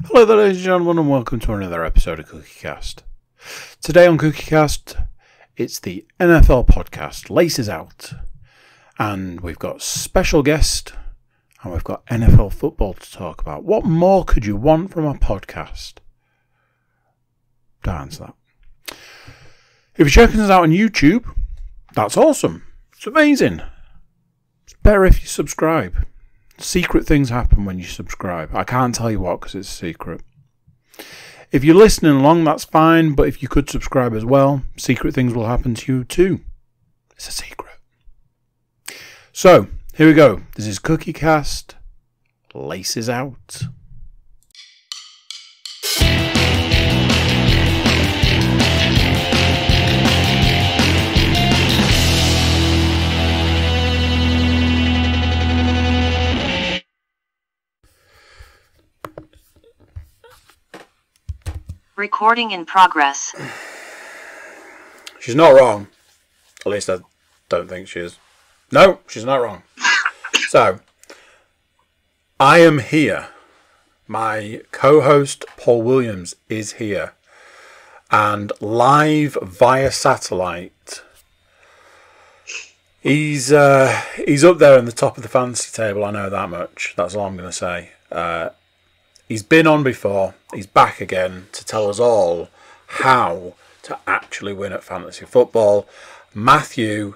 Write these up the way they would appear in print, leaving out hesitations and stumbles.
Hello there, ladies and gentlemen, and welcome to another episode of CookieCast. Today on CookieCast, it's the NFL podcast, Laces Out, and we've got special guest, and we've got NFL football to talk about. What more could you want from a podcast? Don't answer that. If you're checking us out on YouTube, that's awesome. It's amazing. It's better if you subscribe. Secret things happen when you subscribe. I can't tell you what because it's a secret. If you're listening along, that's fine, but if you could subscribe as well, secret things will happen to you too. It's a secret. So, here we go. This is CookieCast, Laces Out. Recording in progress. She's not wrong. At least I don't think she is. No, she's not wrong. So, I am here. My co-host, Paul Williams, is here. And live via satellite. He's up there in the top of the fantasy table, I know that much. That's all I'm going to say. He's been on before. He's back again to tell us all how to actually win at fantasy football. Matthew,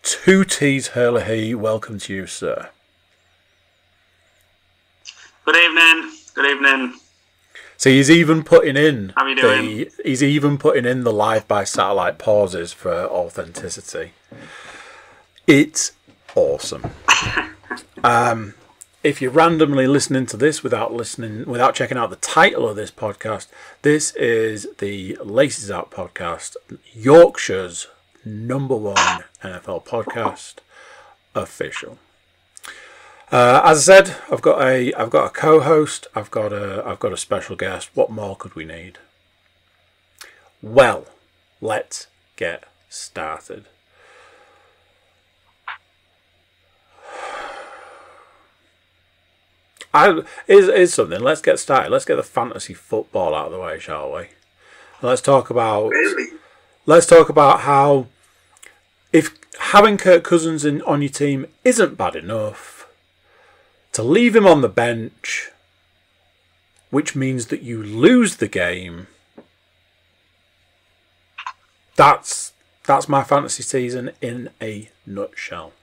2T's Herlihy, welcome to you, sir. Good evening. Good evening. So he's even putting in how are you doing? He's even putting in the live by satellite pauses for authenticity. It's awesome. If you're randomly listening to this without checking out the title of this podcast, this is the Laces Out podcast, Yorkshire's #1 NFL podcast, official. As I said, I've got a co-host, I've got a special guest. What more could we need? Well, let's get started. Is something. Let's get started. Let's get the fantasy football out of the way, shall we? Let's talk about how if having Kirk Cousins on your team isn't bad enough, to leave him on the bench, which means that you lose the game. That's my fantasy season in a nutshell.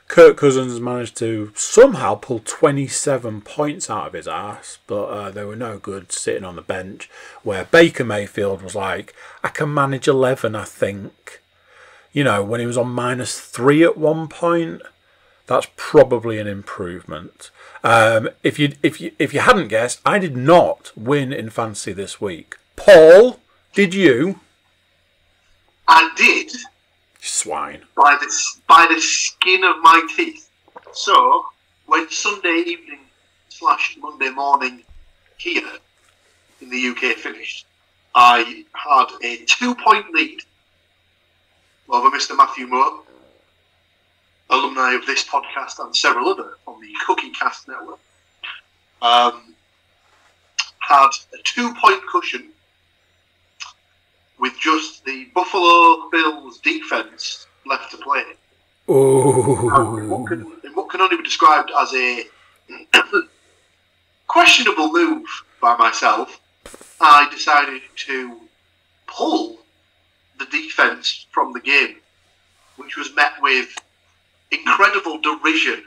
Kirk Cousins managed to somehow pull 27 points out of his ass, but they were no good sitting on the bench, where Baker Mayfield was like, I can manage 11, I think. You know, when he was on -3 at one point, that's probably an improvement. If you hadn't guessed, I did not win in fantasy this week. Paul, did you? I did. Swine. By the skin of my teeth. So, when Sunday evening / Monday morning here in the UK finished, I had a 2-point lead over Mr. Matthew Moore, alumni of this podcast and several other on the CookieCast network. Had a 2-point cushion with just the Buffalo Bills defense left to play. In what can only be described as a questionable move by myself, I decided to pull the defense from the game, which was met with incredible derision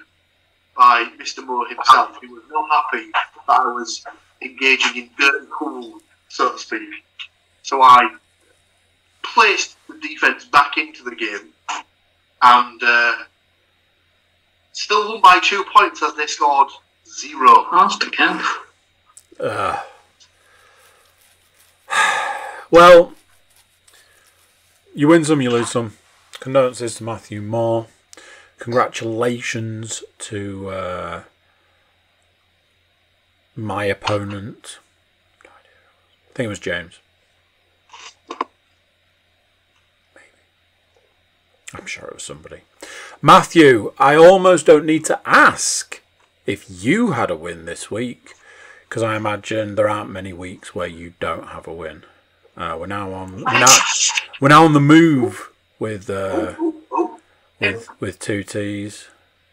by Mr. Moore himself. He was not happy that I was engaging in dirt and cool, so to speak. So I placed the defense back into the game and still won by 2 points as they scored 0. That's the camp. Well, you win some, you lose some. Condolences to Matthew Moore. Congratulations to my opponent. I think it was James. I'm sure it was somebody. Matthew, I almost don't need to ask if you had a win this week, because I imagine there aren't many weeks where you don't have a win. We're now on the move with two T's.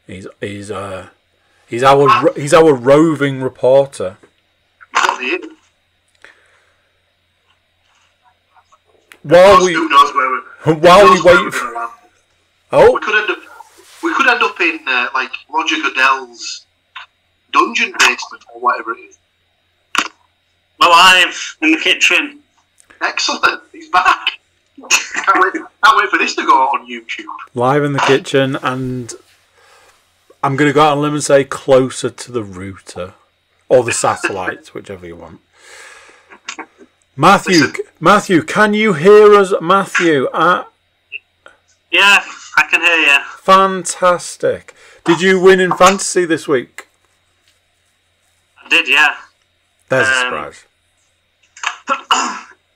He's our roving reporter. While we wait. Oh, we could end up in like Roger Goodell's dungeon basement or whatever it is. We're live in the kitchen. Excellent, he's back. Can't wait for this to go out on YouTube. Live in the kitchen, and I'm going to go out on a limb and say closer to the router or the satellite, whichever you want. Matthew, can you hear us, Matthew? Yeah, I can hear you. Fantastic. Did you win in fantasy this week? I did, yeah. There's a surprise.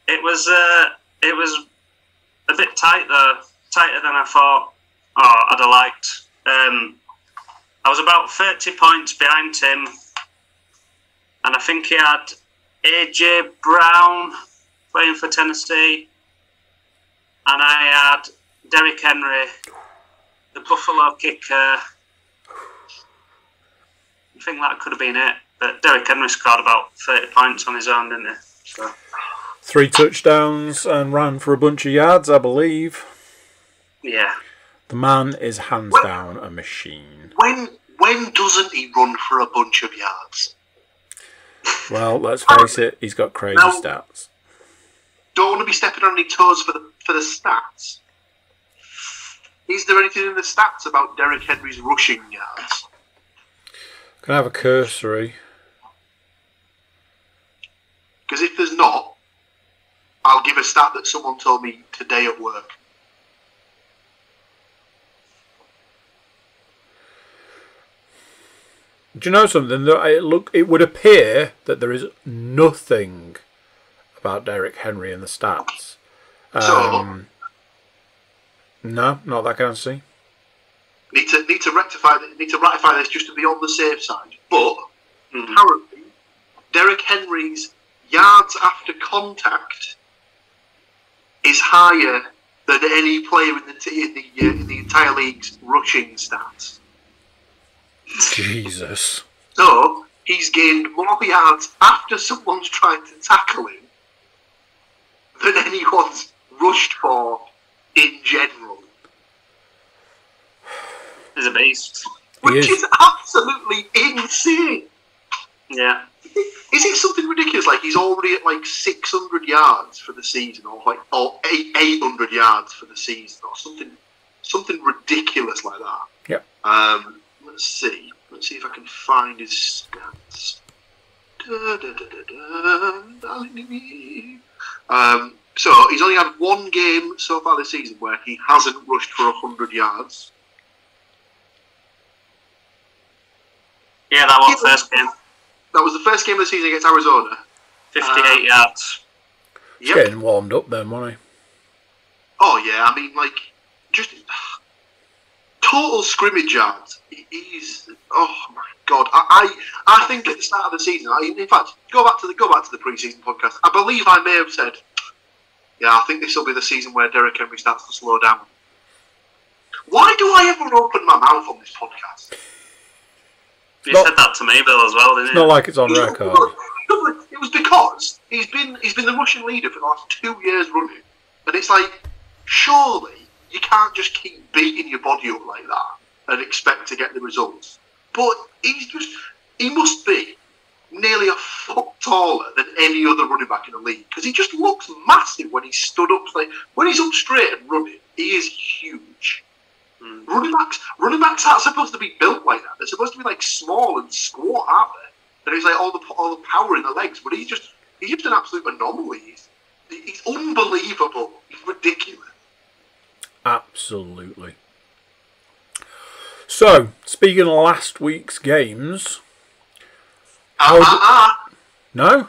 It was a bit tight though, tighter than I thought. I'd have liked. I was about 30 points behind Tim, and I think he had AJ Brown playing for Tennessee, and I had Derrick Henry, the Buffalo kicker. I think that could have been it, but Derrick Henry scored about 30 points on his own, didn't he? So. 3 touchdowns and ran for a bunch of yards, I believe. Yeah. The man is hands down a machine. When doesn't he run for a bunch of yards? Well, let's face it, he's got crazy stats. Don't want to be stepping on any toes for the stats. Is there anything in the stats about Derrick Henry's rushing yards? Can I have a cursory? Because if there's not, I'll give a stat that someone told me today at work. Do you know something? It would appear that there is nothing about Derrick Henry in the stats. No, not that I can see. Need to ratify this just to be on the safe side. But apparently, Derrick Henry's yards after contact is higher than any player in the entire league's rushing stats. Jesus. So he's gained more yards after someone's tried to tackle him than anyone's rushed for in general. He's a beast. Which is absolutely insane. Yeah. Is it something ridiculous? Like he's already at like 600 yards for the season, or 800 yards for the season, or something ridiculous like that. Yep. Let's see if I can find his stats. So he's only had one game so far this season where he hasn't rushed for 100 yards. Yeah, that was the first game. That was the first game of the season against Arizona. 58 yards. He's getting warmed up then, wasn't he? Oh yeah, I mean, like, just total scrimmage yards. He's, oh my god. I think at the start of the season, in fact, go back to the pre-season podcast. I believe I may have said, yeah, I think this will be the season where Derrick Henry starts to slow down. Why do I ever open my mouth on this podcast? You said that to me, Bill, as well, didn't you? It's not like it's on record. It was because he's been the Russian leader for the last 2 years running, and it's like, surely you can't just keep beating your body up like that and expect to get the results. But he must be nearly a foot taller than any other running back in the league, because he just looks massive when he's stood up. Like, when he's up straight and running, he is huge. Running backs aren't supposed to be built like that. They're supposed to be like small and squat, aren't they? And he's like all the power in the legs, but he's just an absolute anomaly. He's unbelievable. He's ridiculous. Absolutely. So, speaking of last week's games, no. No.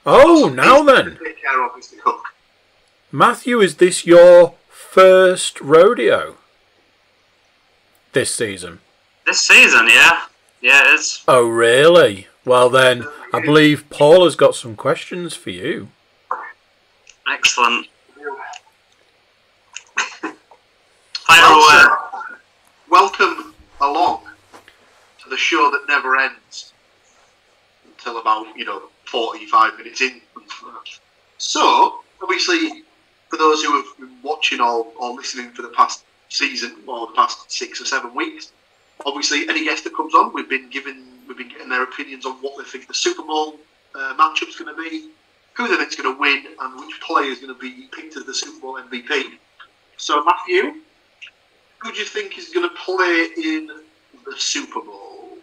Oh, now then. Take care of Mr. Cook. Matthew, is this your first rodeo this season? This season, yeah. Yeah, it is. Oh, really? Well, then, I believe Paul has got some questions for you. Excellent. Welcome along to the show that never ends until about 45 minutes in. So obviously, for those who have been watching or listening for the past season or the past 6 or 7 weeks, obviously any guest that comes on, we've been getting their opinions on what they think the Super Bowl matchup's going to be, who they think's going to win, and which player is going to be picked as the Super Bowl MVP. So Matthew, who do you think is going to play in the Super Bowl?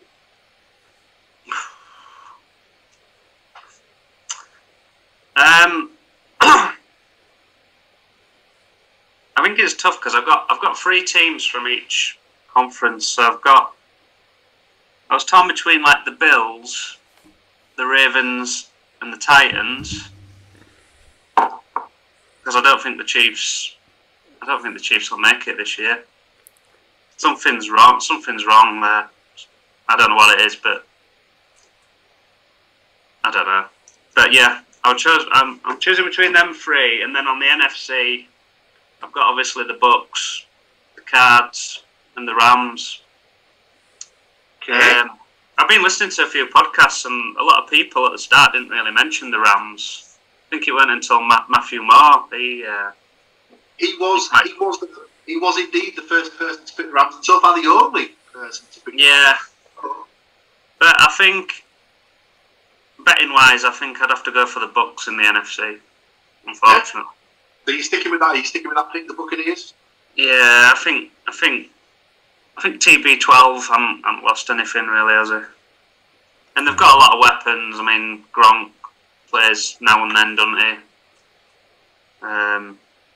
I think it's tough because I've got 3 teams from each conference. So I was torn between like the Bills, the Ravens, and the Titans because I don't think the Chiefs will make it this year. Something's wrong there. I don't know what it is, but I don't know. But yeah, I'm choosing between them 3, and then on the NFC, I've got obviously the Bucks, the Cards, and the Rams. Okay. I've been listening to a few podcasts, and a lot of people at the start didn't really mention the Rams. I think it went until Matthew Moore. He was indeed the first person to pick the Rams, and so far the only person to pick the Rams. But I think, betting wise, I think I'd have to go for the Bucks in the NFC. Unfortunately. So you're sticking with that? Are you sticking with that pick, the Buccaneers? Yeah, I think TB12 haven't lost anything really, has he? And they've got a lot of weapons. I mean, Gronk plays now and then, doesn't he?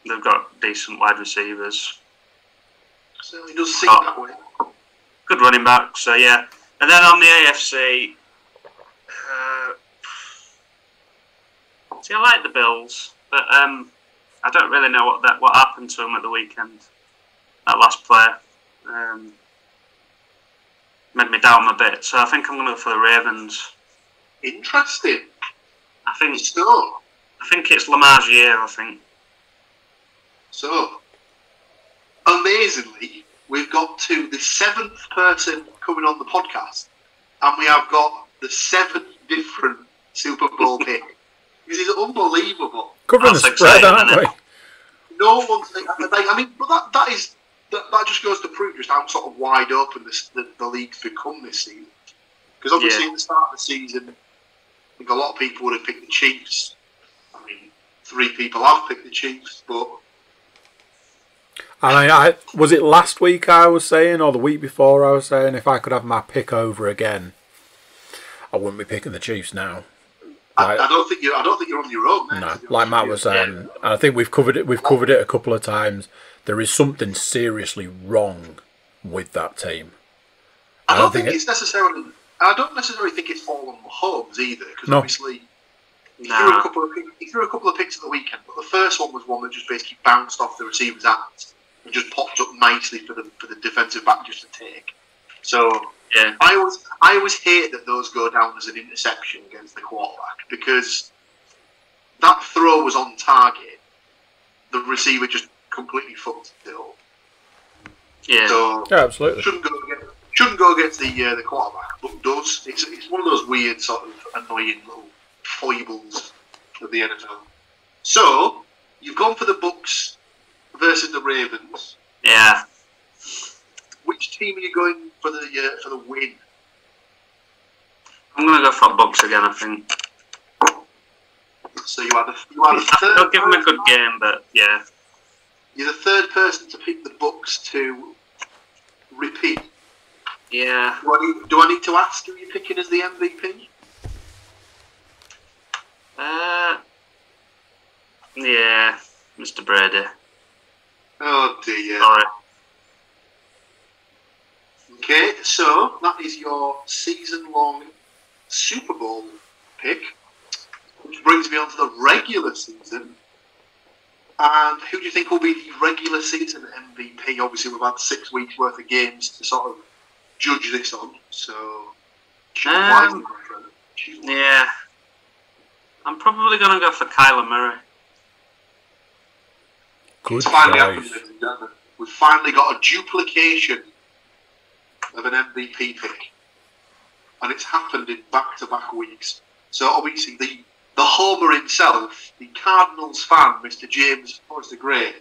They've got decent wide receivers. Certainly does seem that way. Good running back, so yeah. And then on the AFC, see, I like the Bills, but I don't really know what happened to them at the weekend. That last play made me doubt them a bit, so I think I'm going to go for the Ravens. Interesting. I think So, it's Lamar's year. I think. So, amazingly, we've got to the 7th person coming on the podcast, and we have got the 7 different Super Bowl picks. This is unbelievable. Covering the spread, aren't we? No one's. I mean, but that just goes to prove just how sort of wide open the league's become this season. Because obviously at the start of the season, I think a lot of people would have picked the Chiefs. I mean, 3 people have picked the Chiefs, but. I was it last week I was saying, or the week before I was saying, if I could have my pick over again, I wouldn't be picking the Chiefs now. I don't think you're on your own. No, like Matt was saying, and I think we've covered it a couple of times. There is something seriously wrong with that team. I don't necessarily think it's all on Mahomes either, because obviously he threw a couple of picks at the weekend, but the first one was one that just basically bounced off the receiver's hands and just popped up nicely for the defensive back just to take. So yeah, I always hate that those go down as an interception against the quarterback, because that throw was on target. The receiver just completely fucked it up. Yeah, so yeah, absolutely. Shouldn't go against the quarterback, but does. It's one of those weird sort of annoying little foibles of the NFL. So you've gone for the Bucks versus the Ravens. Yeah. Which team are you going for the win? I'm going to go for Bucks again, I think. So you are the third. They'll give them a good game, but yeah. You're the third person to pick the Bucks to repeat. Yeah. Do I need to ask who you're picking as the MVP? Yeah, Mr. Brady. Oh dear. Sorry. Okay, so that is your season-long Super Bowl pick, which brings me on to the regular season. And who do you think will be the regular season MVP? Obviously, we've had 6 weeks worth of games to sort of judge this on, so choose wisely, my friend. Choose wisely. Yeah. I'm probably going to go for Kyler Murray. Good It's finally happened, choice. ladies and gentlemen. We've finally got a duplication of an MVP pick, and it's happened in back-to-back weeks. So obviously the homer himself, the Cardinals fan, Mr. James Forrester Gray,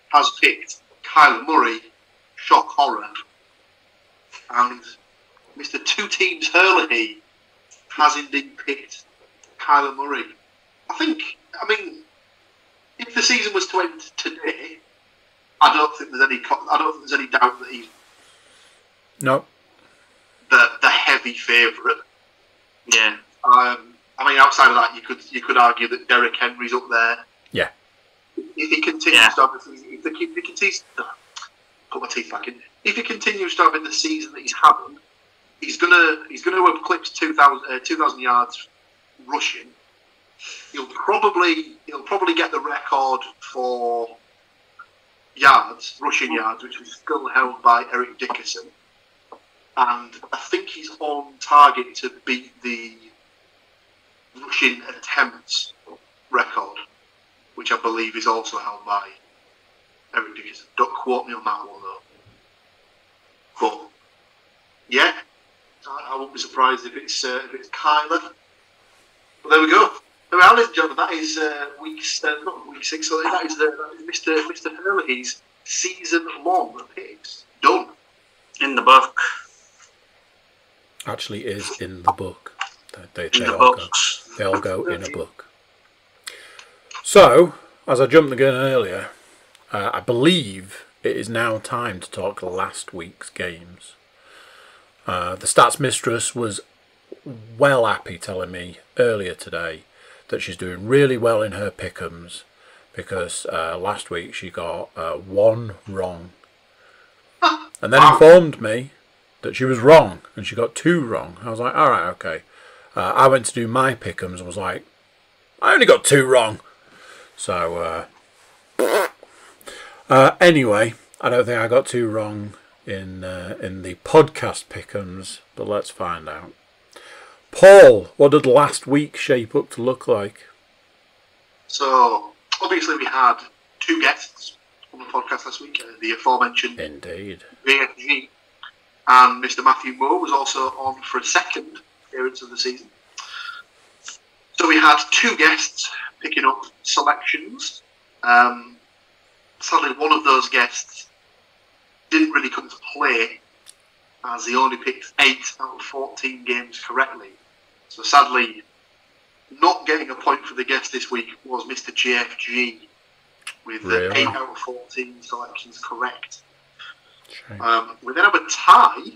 has picked Kyler Murray, shock horror, and Mr. Two Teams Herlihy has indeed picked Kyler Murray. I mean, if the season was to end today, I don't think there's any doubt that he's No. the heavy favourite. Yeah. I mean, outside of that, you could argue that Derrick Henry's up there. Yeah. If he continues to have the season, if he continues, put my teeth back in. If he continues to have the season that he's having, he's gonna eclipse 2,000 yards rushing. He'll probably get the record for rushing yards, which is still held by Eric Dickerson. And I think he's on target to beat the rushing attempts record, which I believe is also held by Eric Dickerson. Don't quote me on that one though. But yeah, I won't be surprised if it's Kyler. But there we go. Well, ladies and gentlemen, that is not week 6. So that is Mr. Herlihy's season 1 picks done. In the book. Actually is in the book. They In the all books. go. They all go in a book. So, as I jumped the gun earlier, I believe it is now time to talk last week's games. The Stats Mistress was well happy telling me earlier today that she's doing really well in her pick'ems because last week she got 1 wrong. And then informed me that she was wrong and she got 2 wrong. I was like, alright, okay. I went to do my pick'ems and was like, I only got 2 wrong. So, anyway, I don't think I got 2 wrong in the podcast pick'ems, but let's find out. Paul, what did last week shape up to look like? So obviously we had 2 guests on the podcast last week. The aforementioned Indeed. VFG and Mr. Matthew Moore was also on for a second appearance of the season. So we had 2 guests picking up selections. Sadly, one of those guests didn't really come to play as he only picked 8 out of 14 games correctly. So sadly, not getting a point for the guest this week was Mr. JFG with Really? 8 out of 14 selections correct. Shame. We then have a tie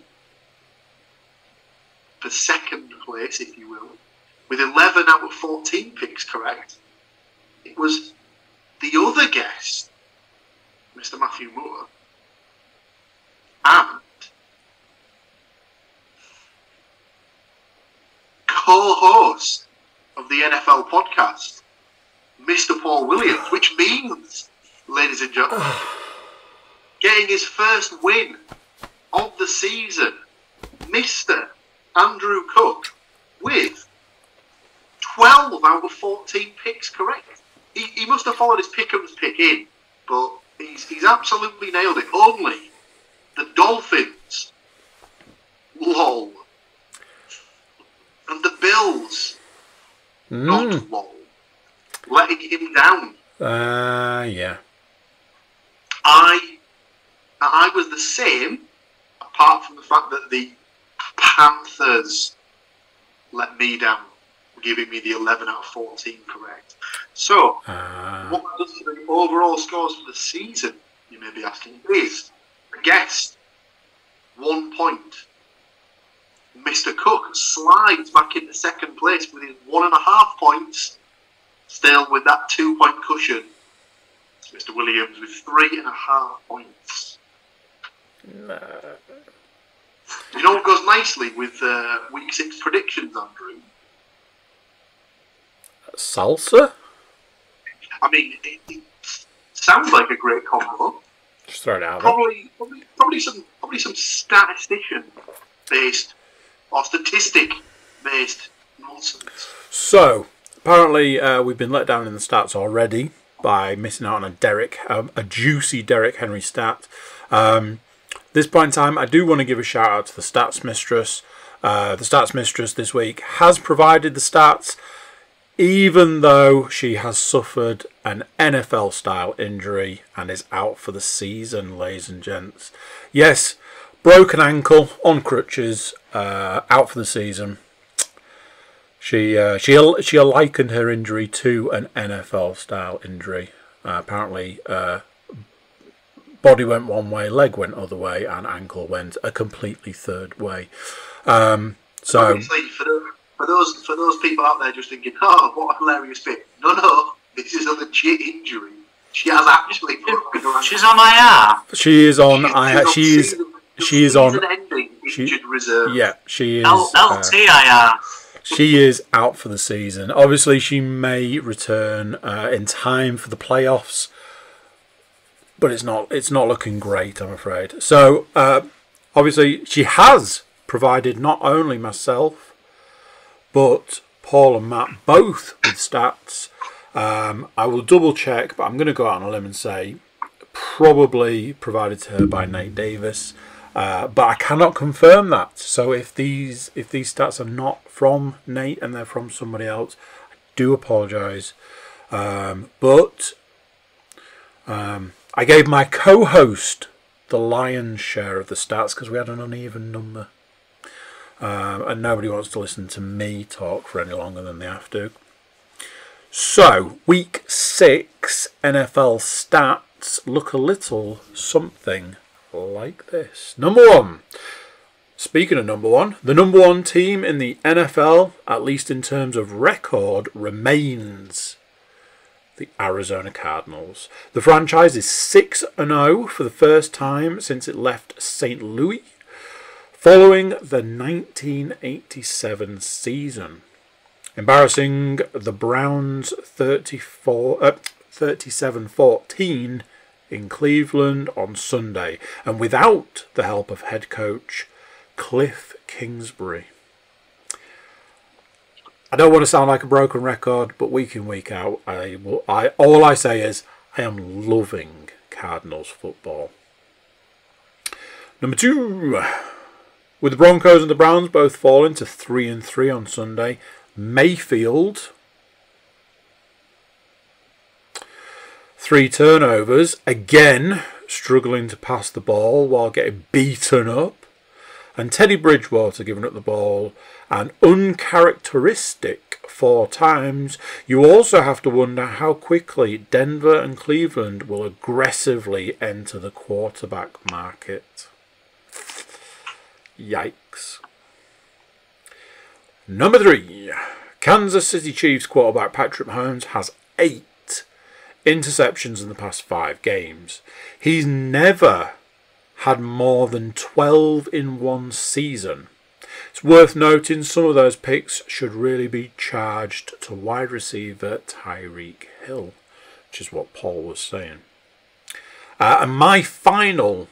for second place, if you will, with 11 out of 14 picks correct. It was the other guest, Mr. Matthew Moore, and co-host of the NFL podcast, Mr. Paul Williams, which means, ladies and gentlemen, getting his first win of the season, Mr. Andrew Cook, with 12 out of 14 picks correct. He must have followed his Pickham's pick in, but he's absolutely nailed it. Only the Dolphins, lol, and the Bills, not lol, letting him down. Yeah. I was the same, apart from the fact that the Panthers let me down, giving me the 11 out of 14 correct. So, what that does to the overall scores for the season, you may be asking, is the guest, 1 point. Mr. Cook slides back into second place with his 1.5 points, still with that 2 point cushion. It's Mr. Williams with 3.5 points. No. You know what goes nicely with week 6 predictions, Andrew? Salsa? I mean, it sounds like a great combo. Just throw it out there. Probably some statistician based or statistic based nonsense. So, apparently we've been let down in the stats already by missing out on a juicy Derrick Henry stat. This point in time, I do want to give a shout out to the Stats Mistress. The Stats Mistress this week has provided the stats, even though she has suffered an NFL-style injury and is out for the season, ladies and gents. Yes, broken ankle, on crutches, out for the season. She likened her injury to an NFL-style injury. Apparently, body went one way, leg went other way, and ankle went a completely third way. So obviously, for those people out there just thinking, "Oh, what a hilarious bit!" No, this is a legit injury. She has actually broken her ankle. She's on IR. she is on. She is on. Ending injured reserve. Yeah, she is. LTIR. She is out for the season. Obviously, she may return in time for the playoffs, but it's not looking great, I'm afraid. So, obviously, she has provided not only myself, but Paul and Matt both with stats. I will double check, but I'm going to go out on a limb and say probably provided to her by Nate Davis. But I cannot confirm that. So if these stats are not from Nate and they're from somebody else, I do apologise. But I gave my co-host the lion's share of the stats because we had an uneven number. And nobody wants to listen to me talk for any longer than they have to. So, week 6 NFL stats look a little something like this. Number 1. Speaking of number 1, the number 1 team in the NFL, at least in terms of record, remains the Arizona Cardinals. The franchise is 6-0 for the first time since it left St. Louis, following the 1987 season. Embarrassing the Browns 37-14 in Cleveland on Sunday, and without the help of head coach Cliff Kingsbury. I don't want to sound like a broken record, but week in, week out, all I say is I am loving Cardinals football. Number 2. With the Broncos and the Browns both falling to 3-3 on Sunday, Mayfield, 3 turnovers, again struggling to pass the ball while getting beaten up, and Teddy Bridgewater giving up the ball an uncharacteristic 4 times. You also have to wonder how quickly Denver and Cleveland will aggressively enter the quarterback market. Yikes. Number 3. Kansas City Chiefs quarterback Patrick Mahomes has 8 interceptions in the past 5 games. He's never had more than 12 in one season. It's worth noting some of those picks should really be charged to wide receiver Tyreek Hill, which is what Paul was saying. And my final...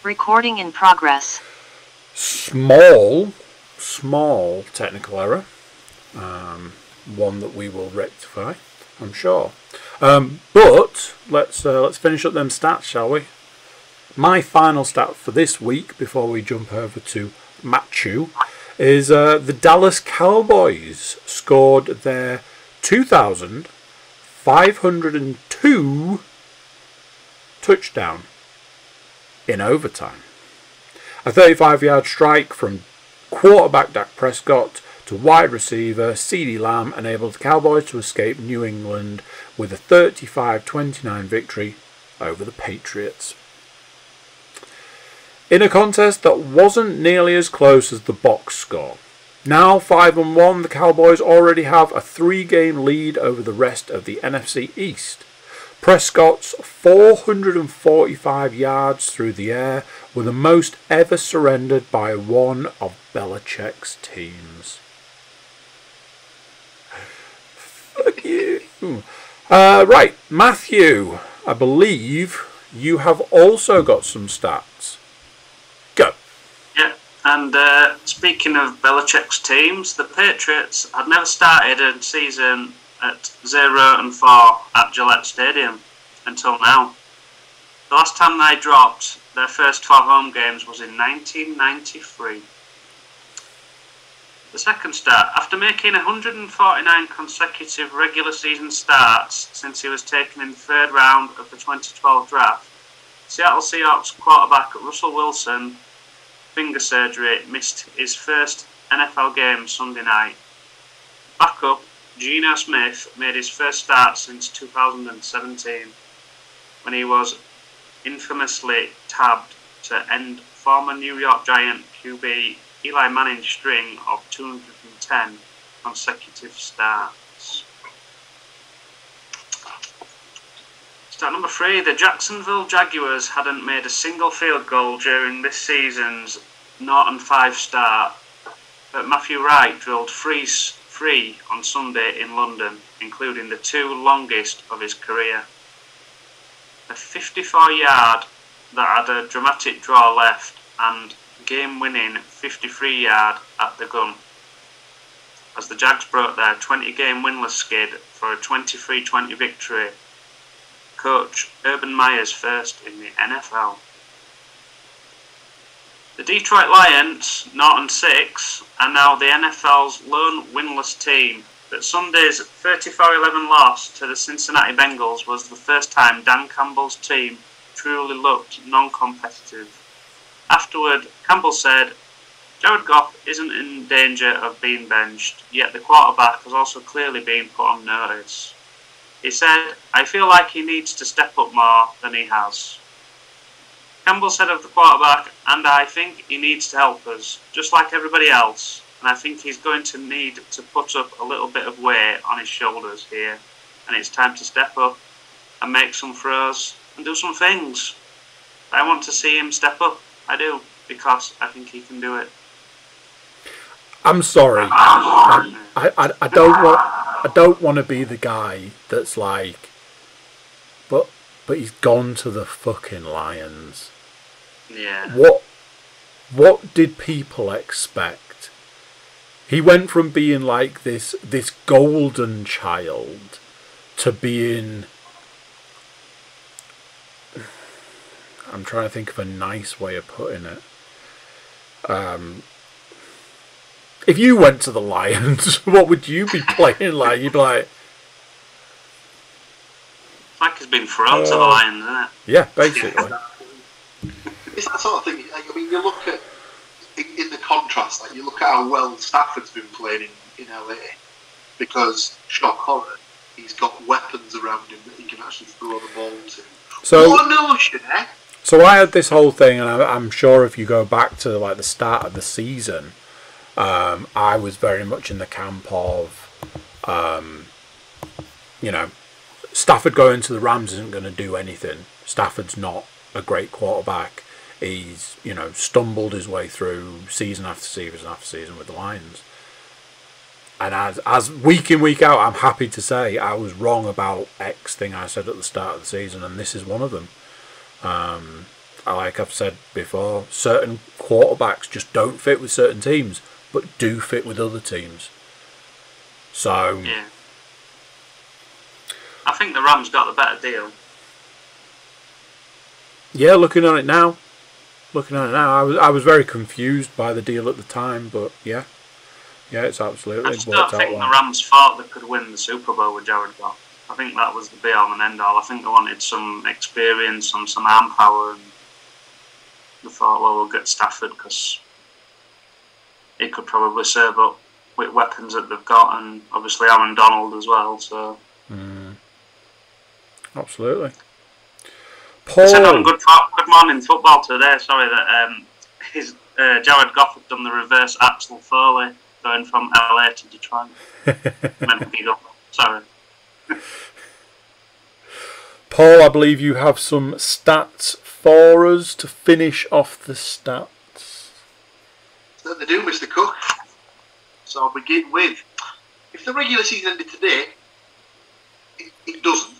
Recording in progress. Small technical error. One that we will rectify, I'm sure. But let's finish up them stats, shall we? My final stat for this week, before we jump over to Matthew, is the Dallas Cowboys scored their 2,502 touchdown in overtime. A 35-yard strike from quarterback Dak Prescott to wide receiver CeeDee Lamb enabled the Cowboys to escape New England with a 35-29 victory over the Patriots. In a contest that wasn't nearly as close as the box score. Now 5-1, the Cowboys already have a 3-game lead over the rest of the NFC East. Prescott's 445 yards through the air were the most ever surrendered by one of Belichick's teams. Fuck you. Right, Matthew, I believe you have also got some stats. Go. Yeah, and speaking of Belichick's teams, the Patriots had never started a season at 0-4 at Gillette Stadium until now. The last time they dropped their first 4 home games was in 1993. The second stat, after making 149 consecutive regular season starts since he was taken in the 3rd round of the 2012 draft, Seattle Seahawks quarterback Russell Wilson, finger surgery, missed his first NFL game Sunday night. Backup, Geno Smith, made his first start since 2017, when he was infamously tabbed to end former New York Giant QB Eli Manning's string of 210 consecutive starts. Stat number 3, the Jacksonville Jaguars hadn't made a single field goal during this season's 0-5 start, but Matthew Wright drilled free on Sunday in London, including the 2 longest of his career. A 54-yard that had a dramatic draw left and game-winning 53-yard at the gun, as the Jags broke their 20-game winless skid for a 23-20 victory. Coach Urban Meyer's first in the NFL. The Detroit Lions, 0-6, are now the NFL's lone winless team, but Sunday's 34-11 loss to the Cincinnati Bengals was the first time Dan Campbell's team truly looked non-competitive. Afterward, Campbell said, Jared Goff isn't in danger of being benched, yet the quarterback has also clearly been put on notice. He said, I feel like he needs to step up more than he has. Campbell said of the quarterback, and I think he needs to help us, just like everybody else, and I think he's going to need to put up a little bit of weight on his shoulders here, and it's time to step up and make some throws and do some things. I want to see him step up. I do, because I think he can do it. I'm sorry. I don't want to be the guy that's like, but he's gone to the fucking Lions. Yeah. What did people expect? He went from being like this golden child to being, I'm trying to think of a nice way of putting it. If you went to the Lions, what would you be playing like? You'd be like... Like he's been thrown to the Lions, isn't it? Yeah, basically. It's that sort of thing. I mean, you look at, in the contrast, like you look at how well Stafford's been playing in LA, because shock horror, he's got weapons around him that he can actually throw the ball to. So, what a notion, eh? So I had this whole thing, and I'm sure if you go back to like the start of the season, I was very much in the camp of, Stafford going to the Rams isn't going to do anything. Stafford's not a great quarterback. He's, stumbled his way through season after season after season with the Lions. And as week in, week out, I'm happy to say I was wrong about X thing I said at the start of the season, and this is one of them. Like I've said before, certain quarterbacks just don't fit with certain teams, but do fit with other teams. So... Yeah. I think the Rams got the better deal. Yeah, looking at it now, I was very confused by the deal at the time, but yeah, it's absolutely. I just don't think the Rams thought they could win the Super Bowl with Jared Goff. I think that was the be-all and end-all. I think they wanted some experience and some arm power, and they thought, well, we'll get Stafford because he could probably serve up with weapons that they've got, and obviously Aaron Donald as well. So. Absolutely. Paul. I said on Good Morning Football today, sorry, that Jared Goff had done the reverse Axel Foley going from LA to Detroit. Sorry. Paul, I believe you have some stats for us to finish off the stats. Certainly do, Mr. Cook. So I'll begin with, if the regular season ended today, it doesn't.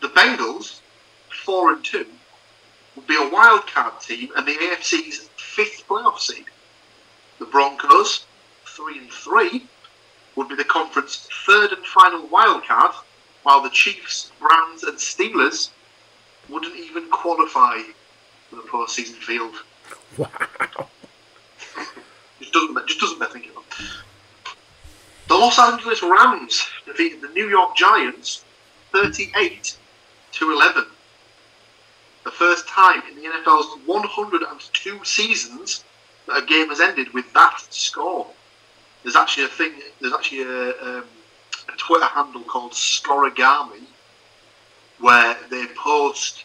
The Bengals 4-2 would be a wild card team and the AFC's 5th playoff seed. The Broncos, 3-3, would be the conference 3rd and final wild card, while the Chiefs, Browns, and Steelers wouldn't even qualify for the postseason field. Wow. Just doesn't bear thinking about. The Los Angeles Rams defeated the New York Giants 38-11. The first time in the NFL's 102 seasons that a game has ended with that score. There's actually a Twitter handle called Scorigami where they post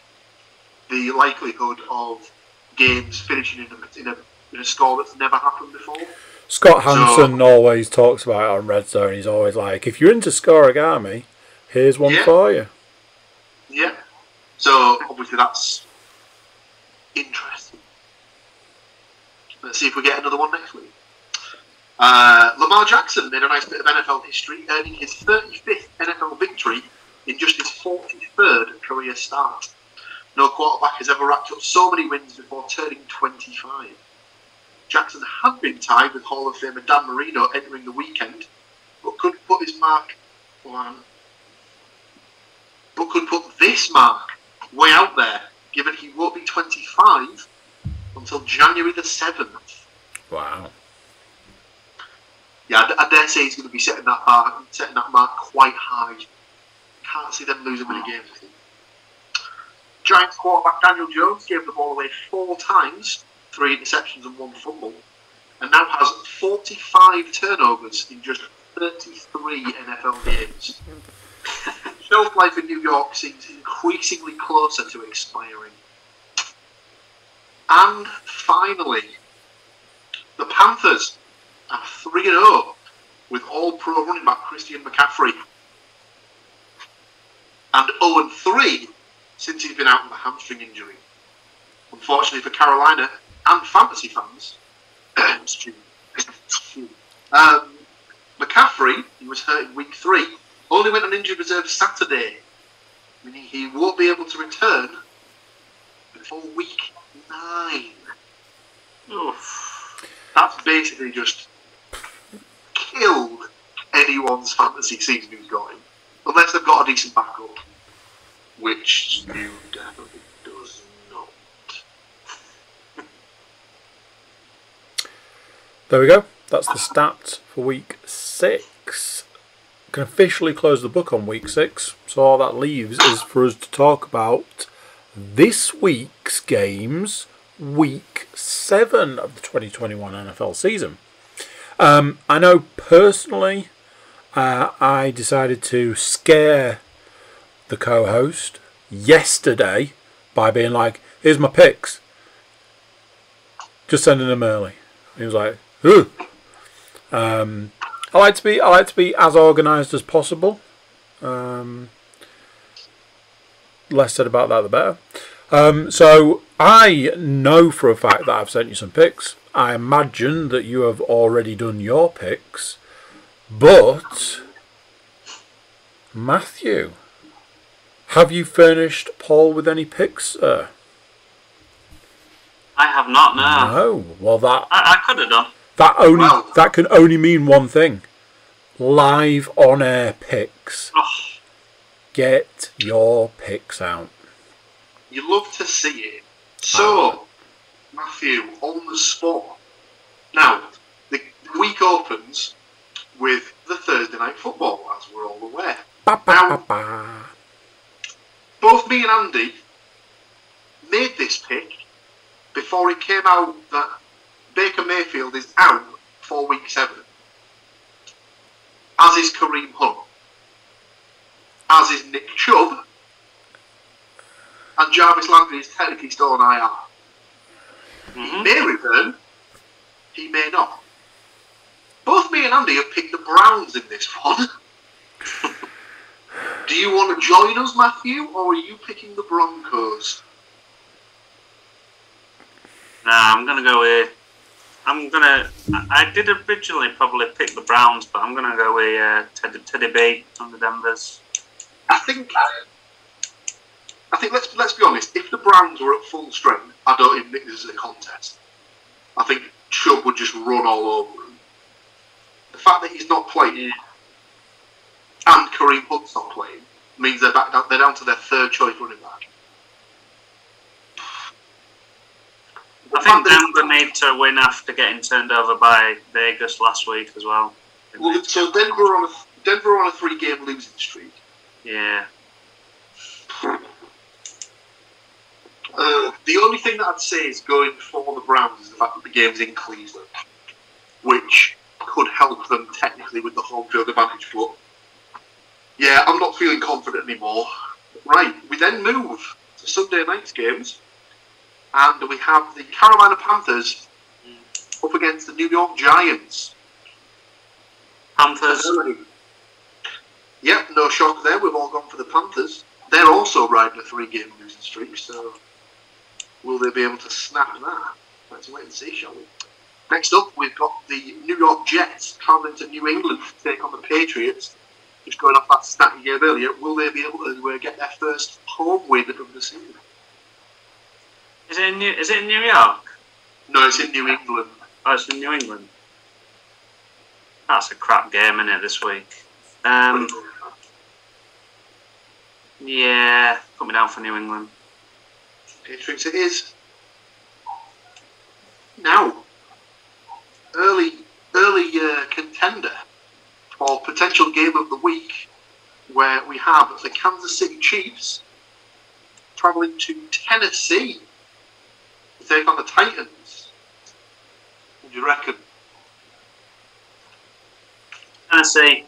the likelihood of games finishing in a score that's never happened before. Scott Hansen always talks about it on Red Zone. He's always like, if you're into Scorigami, here's one for you. Yeah. So obviously that's interesting. Let's see if we get another one next week. Lamar Jackson made a nice bit of NFL history, earning his 35th NFL victory in just his 43rd career start. No quarterback has ever racked up so many wins before turning 25. Jackson had been tied with Hall of Famer Dan Marino entering the weekend, but could put this mark way out there, given he won't be 25 until January the 7th. Wow. Yeah, I dare say he's going to be setting that mark quite high. Can't see them losing many games. Giants quarterback Daniel Jones gave the ball away 4 times, 3 interceptions and 1 fumble, and now has 45 turnovers in just 33 NFL games. Shelf life in New York seems increasingly closer to expiring. And finally, the Panthers are 3-0 with All-Pro running back Christian McCaffrey, and 0-3 since he's been out with a hamstring injury. Unfortunately for Carolina and fantasy fans, McCaffrey, who was hurt in week 3, only went on injured reserve Saturday, meaning he won't be able to return before week 9. Oof. That's basically just killed anyone's fantasy season who's got him, unless they've got a decent backup, which Stu definitely does not. There we go. That's the stats for week 6. Can officially close the book on week 6. So all that leaves is for us to talk about this week's games, week 7 of the 2021 NFL season. I know personally, I decided to scare the co-host yesterday by being like, "Here's my picks." Just sending them early. He was like, "Ooh." I like to be as organised as possible. Less said about that, the better. So I know for a fact that I've sent you some picks. I imagine that you have already done your picks, but Matthew, have you furnished Paul with any picks, sir? I have not, no. No. Well, I could have done. That can only mean one thing: live on air picks. Oh. Get your picks out. You love to see it. So, Matthew, on the spot. Now, the week opens with the Thursday night football, as we're all aware. Now, both me and Andy made this pick before it came out that Baker Mayfield is out for week 7. As is Kareem Hunt. As is Nick Chubb. And Jarvis Landry is technically still on IR. He may return. He may not. Both me and Andy have picked the Browns in this one. Do you want to join us, Matthew, or are you picking the Broncos? Nah, I'm going to go with... I did originally probably pick the Browns, but I'm going to go with Teddy B on the Denvers. I think think let's be honest. If the Browns were at full strength, I don't even think this is a contest. I think Chubb would just run all over him. The fact that he's not playing and Kareem Hunt's not playing means they're down to their third choice running back. I think Denver need to win after getting turned over by Vegas last week as well. Well, so Denver are on a 3-game losing streak. Yeah. The only thing that I'd say is going for the Browns is the fact that the game's in Cleveland, which could help them technically with the home field advantage. But yeah, I'm not feeling confident anymore. Right, we then move to Sunday night's games, and we have the Carolina Panthers up against the New York Giants. Panthers. Yep, no shock there. We've all gone for the Panthers. They're also riding a 3-game losing streak, so will they be able to snap that? Let's wait and see, shall we? Next up, we've got the New York Jets travelling to New England to take on the Patriots. Just going off that stat you gave earlier, will they be able to get their first home win of the season? Is it in New York? No, it's in New England. Oh, it's in New England. That's a crap game, isn't it, this week? Yeah, put me down for New England. Patriots it is. Now, early contender for potential game of the week, where we have the Kansas City Chiefs travelling to Tennessee to take on the Titans. What do you reckon? Tennessee.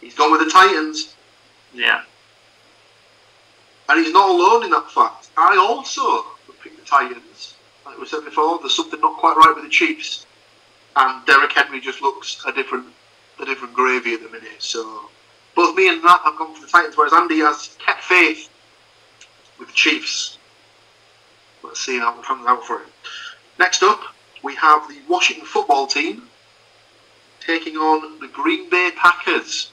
He's gone with the Titans. Yeah. And he's not alone in that fact. I also would pick the Titans. Like we said before, there's something not quite right with the Chiefs. And Derrick Henry just looks a different gravy at the minute. So both me and Matt have gone for the Titans, whereas Andy has kept faith with the Chiefs. Let's see how it pans out for him. Next up, we have the Washington football team taking on the Green Bay Packers.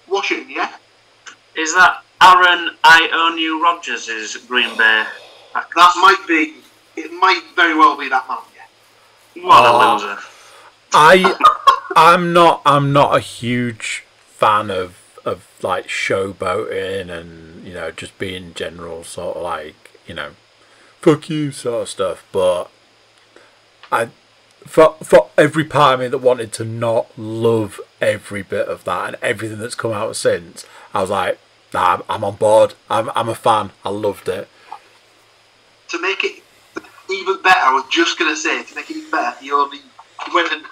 Washington, yeah? Is that Aaron Ionu Rodgers' Green Bay Packers? That might be. It might very well be that man, yeah. What a loser. I'm not a huge fan of like showboating and, you know, just being general sort of like, you know, fuck you sort of stuff, but for every part of me that wanted to not love every bit of that and everything that's come out since, I was like, nah, I'm on board. I'm a fan. I loved it. To make it even better, I was just going to say, to make it even better, he went and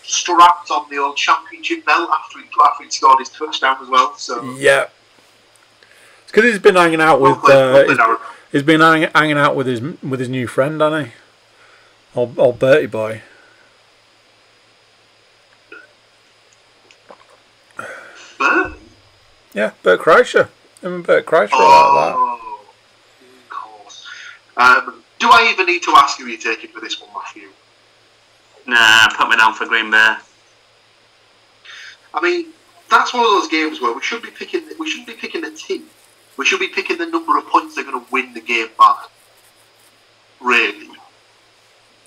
strapped on the old championship belt after he scored his touchdown as well. So yeah, it's because he's been hanging out with he's been hanging out with his new friend, hasn't he? Old Bertie boy. Bert? Yeah, Bert Kreischer. Him and Bert Kreischer are like that. Oh, of course. Do I even need to ask who you're taking for this one, Matthew? Nah, put me down for Green Bay. I mean, that's one of those games where we shouldn't be picking the team. We should be picking the number of points they're going to win the game by. Really.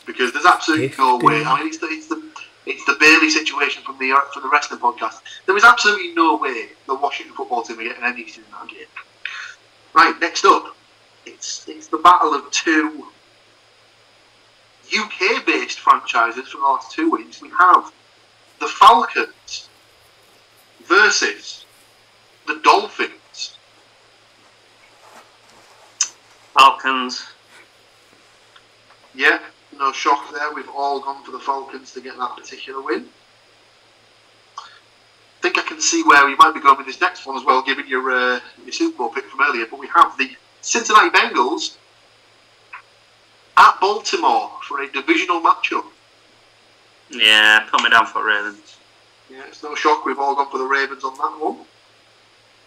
Because there's absolutely no way. I mean, it's the Bailey situation from the rest of the podcast. There is absolutely no way the Washington football team are getting anything in that game. Right, next up, it's the battle of two UK-based franchises from the last 2 weeks. We have the Falcons versus the Dolphins. Falcons. Yeah, no shock there. We've all gone for the Falcons to get that particular win. I think I can see where we might be going with this next one as well, given your Super Bowl pick from earlier. But we have the Cincinnati Bengals at Baltimore for a divisional matchup. Yeah, put me down for Ravens. Yeah, it's no shock. We've all gone for the Ravens on that one.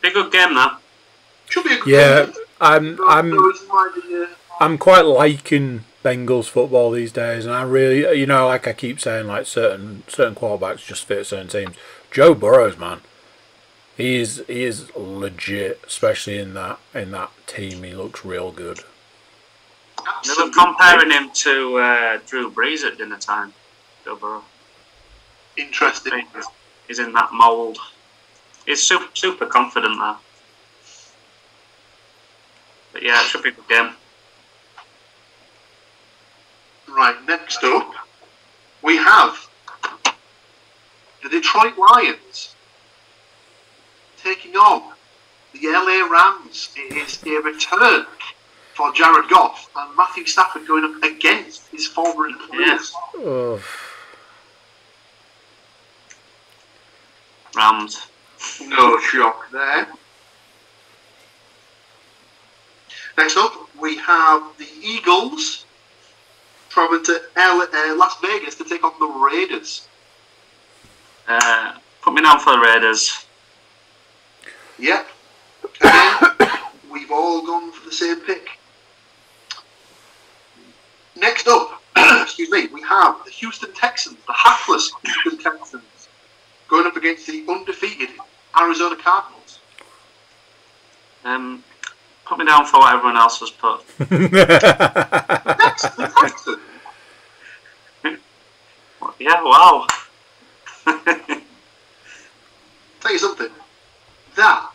Be a good game, that. Should be a good game. I'm quite liking Bengals football these days, and I really, you know, like I keep saying, like certain quarterbacks just fit certain teams. Joe Burrows, man, He is legit, especially in that team. He looks real good. They were comparing him to Drew Brees at dinner time. Joe Burrow. Interesting. He's in that mould. He's super confident there. But yeah, it should be a good game. Right, next up, we have the Detroit Lions taking on the LA Rams. It is a return for Jared Goff and Matthew Stafford going up against his former employers. Oh. Rams. No shock there. Next up, we have the Eagles traveling to Las Vegas to take on the Raiders. Put me down for the Raiders. Yep. Again, we've all gone for the same pick. Next up, excuse me, we have the Houston Texans, the hapless Houston Texans, going up against the undefeated Arizona Cardinals. Put me down for what everyone else has put. The Texans. Yeah, wow. Tell you something. That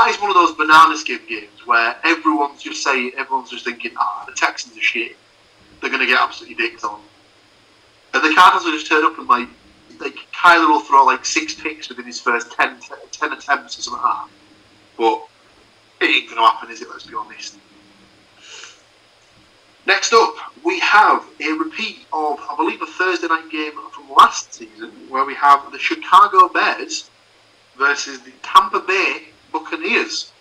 is one of those banana skin games where everyone's just thinking, the Texans are shit. They're going to get absolutely dicked on. And the Cardinals will just turn up and like Kyler will throw like 6 picks within his first 10 attempts or something like that. But it ain't going to happen, is it? Let's be honest. Next up, we have a repeat of, I believe, a Thursday night game from last season where we have the Chicago Bears versus the Tampa Bay Buccaneers.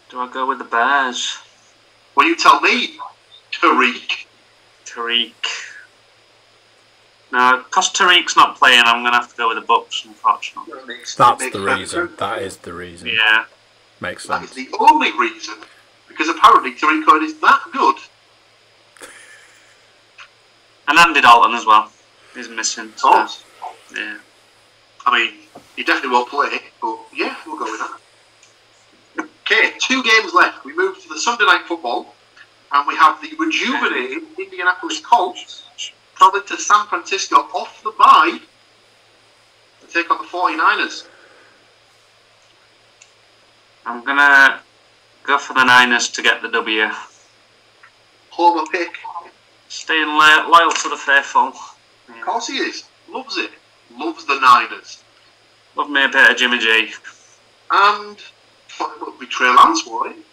Do I go with the Bears? Well, you tell me, Tariq. No, because Tariq's not playing, I'm going to have to go with the Bucs, unfortunately. That's the reason. That is the reason. Yeah. Makes That sense. is the only reason, because apparently Tariq Cohen is that good. And Andy Dalton as well. He's missing. So, Oh. yeah. I mean, he definitely won't play, but yeah, we'll go with that. Okay, 2 games left. We move to the Sunday Night Football, and we have the rejuvenated Indianapolis Colts traveling to San Francisco off the bye to take on the 49ers. I'm going to go for the Niners to get the W. Homer pick. Staying loyal to the faithful. Of course he is. Loves it. Loves the Niners. Love me a bit of Jimmy G. And what would be Trey Lance, won't it?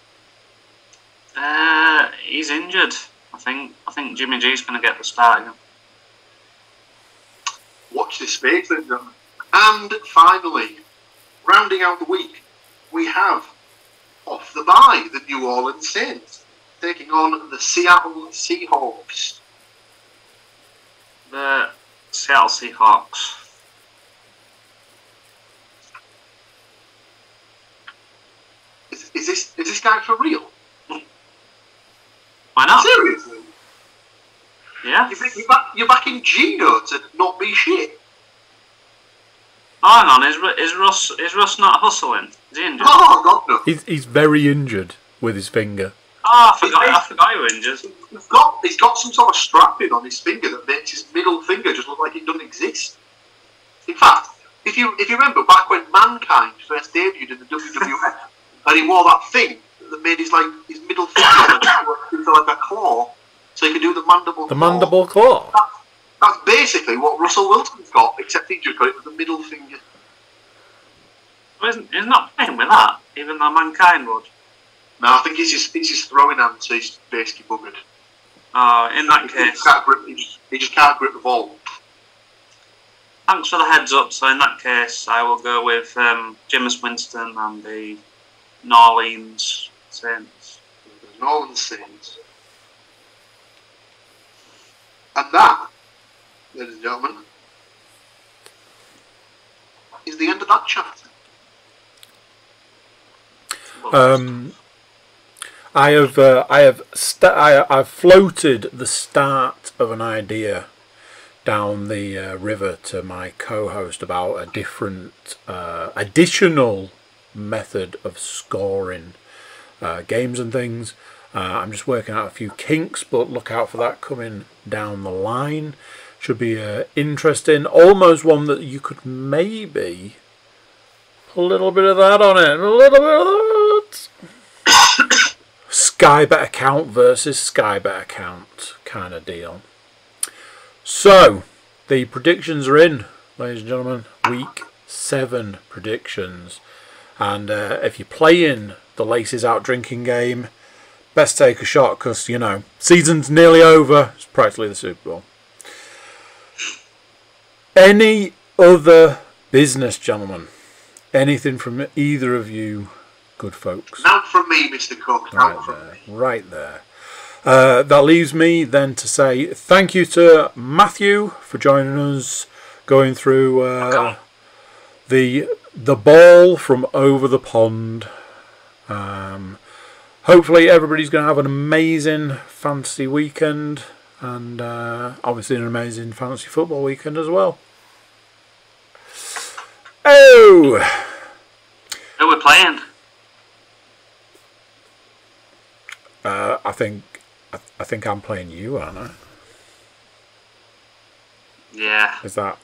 He's injured. I think Jimmy G's going to get the start again. Watch this space, ladies and gentlemen. And finally, rounding out the week, we have off the bye the New Orleans Saints taking on the Seattle Seahawks. The Seattle Seahawks. Is this guy for real? Why not? Seriously? Yeah. You think you're backing Gino to not be shit? Oh, hang on. Is Russ not hustling? Is he injured? Oh God, no. He's very injured with his finger. Oh, I forgot you were injured. He's got some sort of strapping on his finger that makes his middle finger just look like it doesn't exist. In fact, if you remember back when Mankind first debuted in the WWF, and he wore that thing that made his middle finger into like a claw, so he could do the mandible. The mandible claw. That's basically what Russell Wilson's got, except he just got it with the middle finger. Well, he's not playing with that, even though Mankind would. No, I think it's his throwing hand, so he's basically buggered. Oh, in that case. He just can't grip the ball. Thanks for the heads up. So in that case, I will go with Jameis Winston and the New Orleans Saints. The New Orleans Saints. And that, ladies and gentlemen, is the end of that chat. I've floated the start of an idea down the river to my co-host about a different additional method of scoring games and things. I'm just working out a few kinks, but look out for that coming down the line. Should be interesting. Almost one that you could maybe put a little bit of that on it. A little bit of that. Sky Bet account versus Sky Bet account kind of deal. So, the predictions are in, ladies and gentlemen. Week 7 predictions. And if you're playing the Laces Out drinking game, best take a shot because, you know, season's nearly over. It's practically the Super Bowl. Any other business, gentlemen? Anything from either of you good folks? Not from me, Mr. Cook. Right there. That leaves me then to say thank you to Matthew for joining us, going through the ball from over the pond. Hopefully everybody's going to have an amazing fantasy weekend, and obviously an amazing fantasy football weekend as well. Oh! Who we're playing? I think I'm playing you, aren't I? Yeah. Is that?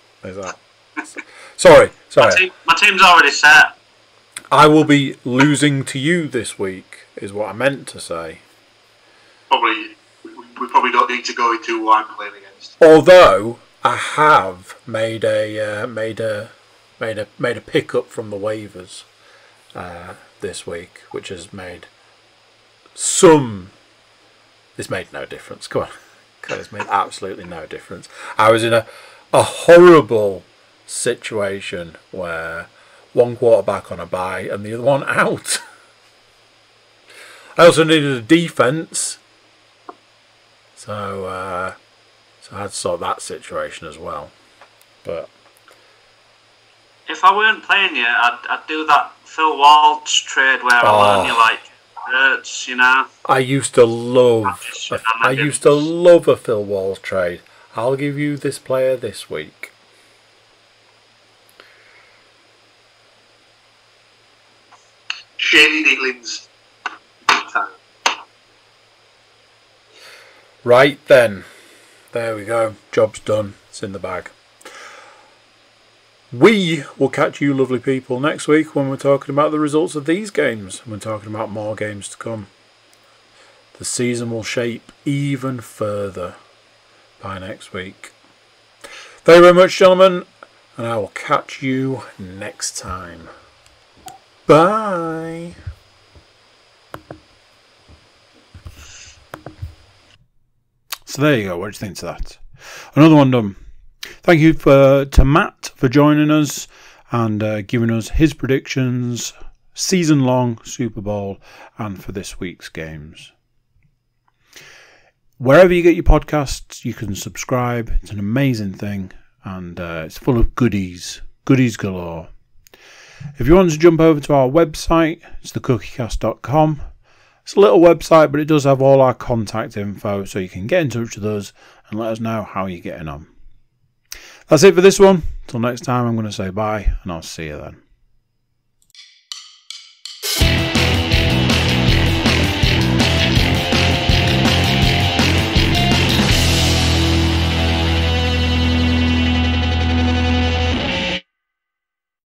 Sorry. My team's already set. I will be losing to you this week, is what I meant to say. We probably don't need to go into who I'm playing against. Although I have made a pickup from the waivers this week, which has made some. This made no difference. Come on, it's made absolutely no difference. I was in a horrible situation where one quarterback on a bye and the other one out. I also needed a defense, so I had to sort that situation as well. But if I weren't playing you, I'd do that Phil Waltz trade where I learn you like hurts, you know. I used to love a Phil Walls trade. I'll give you this player this week. Shady dealings. Big time. Right then. There we go. Job's done. It's in the bag. We will catch you lovely people next week when we're talking about the results of these games. We're talking about more games to come. The season will shape even further by next week. Thank you very much, gentlemen, and I will catch you next time. Bye. So there you go. What do you think to that? Another one done. Thank you to Matt for joining us and giving us his predictions, season-long Super Bowl, and for this week's games. Wherever you get your podcasts, you can subscribe. It's an amazing thing, and it's full of goodies galore. If you want to jump over to our website, it's thecookiecast.com. It's a little website, but it does have all our contact info, so you can get in touch with us and let us know how you're getting on. That's it for this one. Till next time, I'm going to say bye, and I'll see you then.